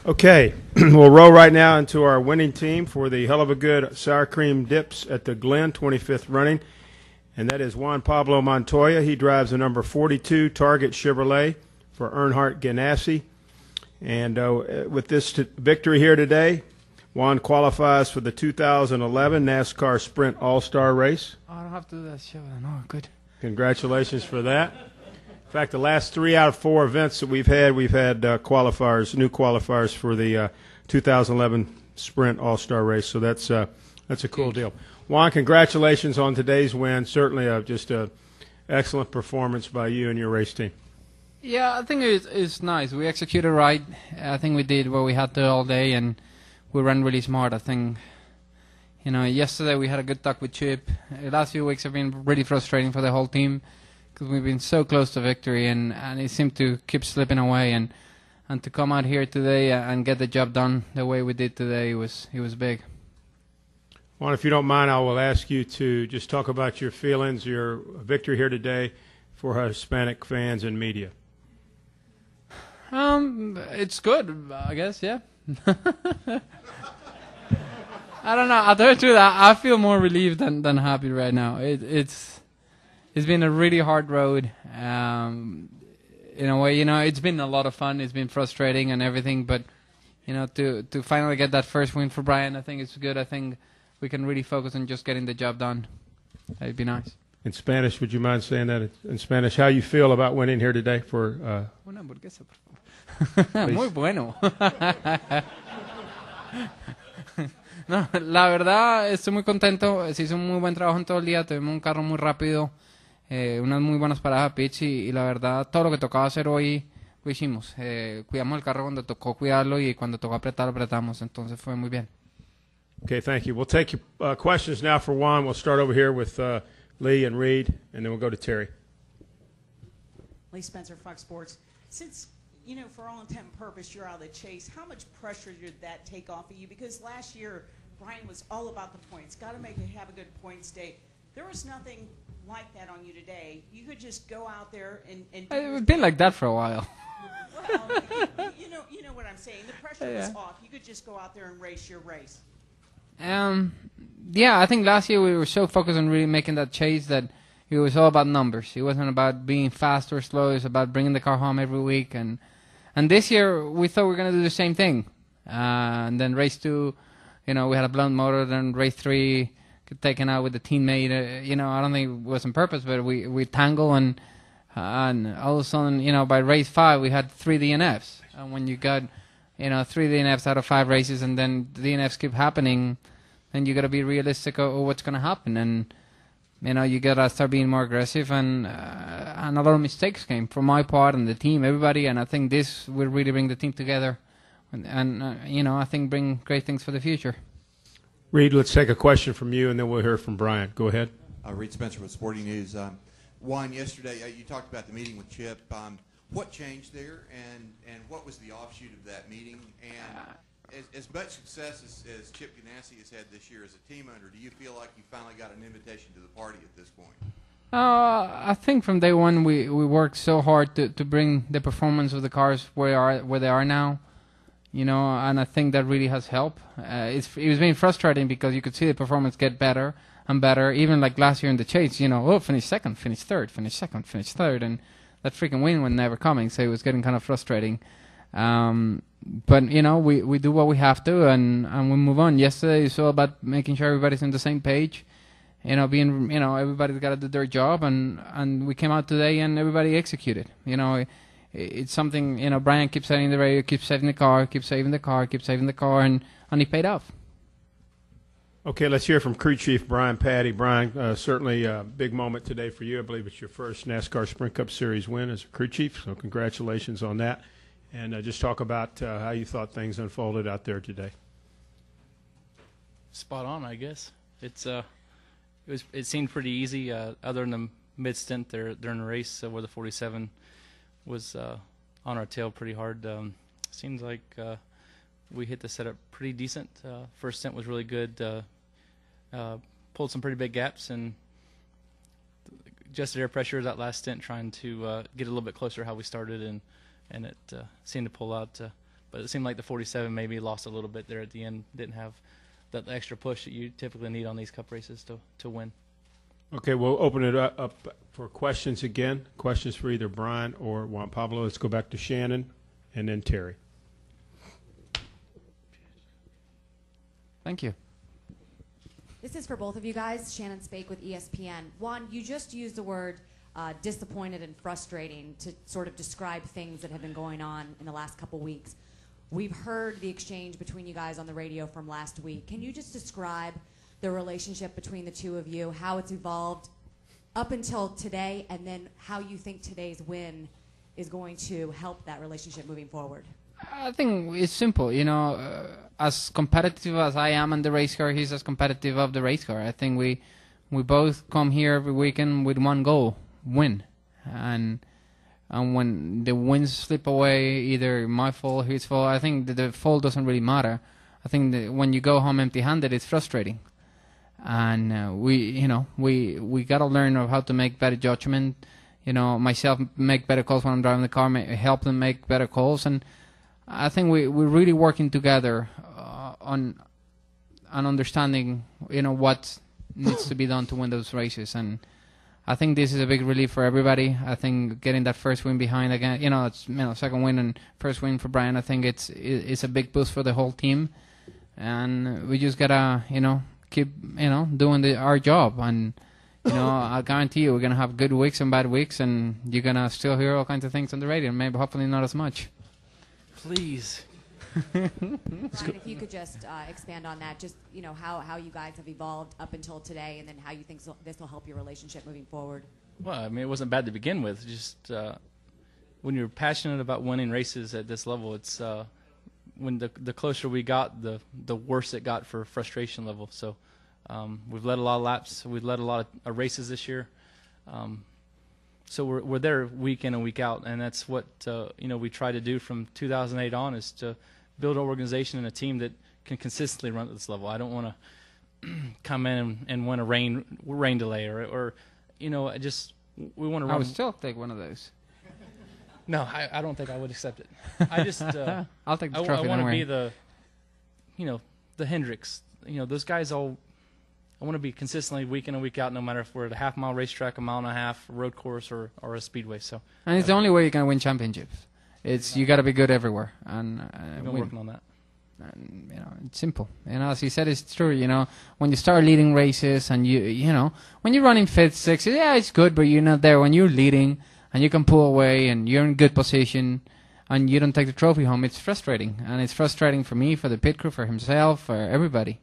Okay, we'll roll right now into our winning team for the Hell of a Good Sour Cream Dips at the Glen 25th running, and that is Juan Pablo Montoya. He drives the number 42 Target Chevrolet for Earnhardt Ganassi. And with this victory here today, Juan qualifies for the 2011 NASCAR Sprint All-Star Race. Oh, I don't have to do that show. No, good. Congratulations for that. In fact, the last 3 out of 4 events that we've had qualifiers, new qualifiers for the 2011 Sprint All-Star Race. So that's a cool deal. Juan, congratulations on today's win. Certainly just an excellent performance by you and your race team. Yeah, I think it's nice. We executed right. I think we did what we had to all day, and we ran really smart. I think, yesterday we had a good talk with Chip. The last few weeks have been really frustrating for the whole team, because we've been so close to victory, and it seemed to keep slipping away. And to come out here today and get the job done the way we did today, it was big. Juan, if you don't mind, I will ask you to just talk about your feelings, your victory here today for Hispanic fans and media. It's good, I guess, yeah. I don't know. I'll tell you the truth, I feel more relieved than happy right now. It's been a really hard road. In a way, it's been a lot of fun. It's been frustrating and everything, but to finally get that first win for Brian, I think it's good. I think we can really focus on just getting the job done. That'd be nice. In Spanish, would you mind saying that in Spanish? How you feel about winning here today for? Una hamburguesa, por favor. Muy bueno. No, la verdad, estoy muy contento. Se hizo un muy buen trabajo en todo el día. Tuvimos un carro muy rápido, unas muy buenas paradas a pitch y la verdad, todo lo que tocaba hacer hoy lo hicimos. Cuidamos el carro cuando tocó cuidarlo y cuando tocó apretar, apretamos. Entonces fue muy bien. Okay, thank you. We'll take your questions now for Juan. We'll start over here with Lee and Reed, and then we'll go to Terry. Lee Spencer, Fox Sports. Since, for all intent and purpose, you're out of the chase, how much pressure did that take off of you? Because last year, Brian was all about the points. Got to have a good points day. There was nothing like that on you today. You could just go out there and It's been like that for a while. Well, you know what I'm saying. The pressure was off. You could just go out there and race your race. Yeah, I think last year we were so focused on really making that chase that it was all about numbers. It wasn't about being fast or slow. It was about bringing the car home every week. And this year we thought we were going to do the same thing. And then race 2, we had a blown motor. Then race 3, taken out with the teammate. I don't think it was on purpose, but we tangle and all of a sudden, by race 5 we had 3 DNFs. And when you got 3 DNFs out of 5 races, and then the DNFs keep happening, then you got to be realistic of what's going to happen, and you got to start being more aggressive. And a lot of mistakes came from my part and the team, everybody. And I think this will really bring the team together, and I think bring great things for the future. Reed, let's take a question from you, and then we'll hear from Brian. Go ahead. Reed Spencer with Sporting News. Juan, yesterday you talked about the meeting with Chip. What changed there, and what was the offshoot of that meeting? And as much success as Chip Ganassi has had this year as a team owner, do you feel like you finally got an invitation to the party at this point? I think from day one we worked so hard to bring the performance of the cars where they are now, and I think that really has helped. It was been frustrating because you could see the performance get better and better, even like last year in the chase, finish second, finish third, finish second, finish third, and that freaking win was never coming, so it was getting kind of frustrating. But, we do what we have to, and we move on. Yesterday, it's all about making sure everybody's on the same page, everybody's got to do their job, and we came out today and everybody executed. It's something, Brian keeps saying in the radio, keep saving the car, keep saving the car, keep saving the car, and he paid off. Okay, let's hear from crew chief Brian Pattie. Brian, certainly a big moment today for you. I believe it's your first NASCAR Sprint Cup Series win as a crew chief, so congratulations on that. And just talk about how you thought things unfolded out there today. Spot on, I guess. It seemed pretty easy, other than the mid stint there during the race where the 47 was on our tail pretty hard. Seems like we hit the setup pretty decent. First stint was really good. Pulled some pretty big gaps and adjusted air pressure that last stint, trying to get a little bit closer to how we started, and it seemed to pull out but it seemed like the 47 maybe lost a little bit there at the end. Didn't have that extra push that you typically need on these Cup races to win. Okay, we'll open it up for questions again. Questions for either Brian or Juan Pablo. Let's go back to Shannon and then Terry. Thank you. This is for both of you guys. Shannon Spake with ESPN. Juan, you just used the word disappointed and frustrating to sort of describe things that have been going on in the last couple weeks. We've heard the exchange between you guys on the radio from last week. Can you just describe the relationship between the two of you, how it's evolved up until today, and then how you think today's win is going to help that relationship moving forward? I think it's simple, as competitive as I am in the race car, he's as competitive of the race car. I think we both come here every weekend with one goal, win. And when the wins slip away, either my fault, his fault, I think that the fault doesn't really matter. I think that when you go home empty-handed, it's frustrating. And we got to learn of how to make better judgment. Myself make better calls when I'm driving the car, help them make better calls. And I think we're really working together on understanding, what needs to be done to win those races. And I think this is a big relief for everybody. I think getting that first win behind again, it's second win and first win for Brian. I think it's a big boost for the whole team, and we just gotta keep doing our job. And I guarantee you we're gonna have good weeks and bad weeks, and you're gonna still hear all kinds of things on the radio. Maybe hopefully not as much. Please. Brian, if you could just expand on that, just how you guys have evolved up until today, and then how you think this will help your relationship moving forward. Well, I mean, it wasn't bad to begin with. Just when you're passionate about winning races at this level, it's when the closer we got, the worse it got for frustration level. So we've led a lot of laps. We've led a lot of races this year. So we're there week in and week out, and that's what we try to do from 2008 on, is to build an organization and a team that can consistently run at this level. I don't want to come in and win a rain delay or we want to run. I would still take one of those. No, I don't think I would accept it. I just I'll take the trophy. I want to be the Hendricks. Those guys all. I want to be consistently week in and week out, no matter if we're at a half-mile racetrack, a mile and a half, a road course, or a speedway. So, and it's the only way you can win championships. You got to be good everywhere. And we've been working on that. And it's simple. As he said, it's true. When you start leading races, and when you're running fifth, sixth, yeah, it's good, but you're not there. When you're leading and you can pull away and you're in good position, and you don't take the trophy home, it's frustrating. And it's frustrating for me, for the pit crew, for himself, for everybody.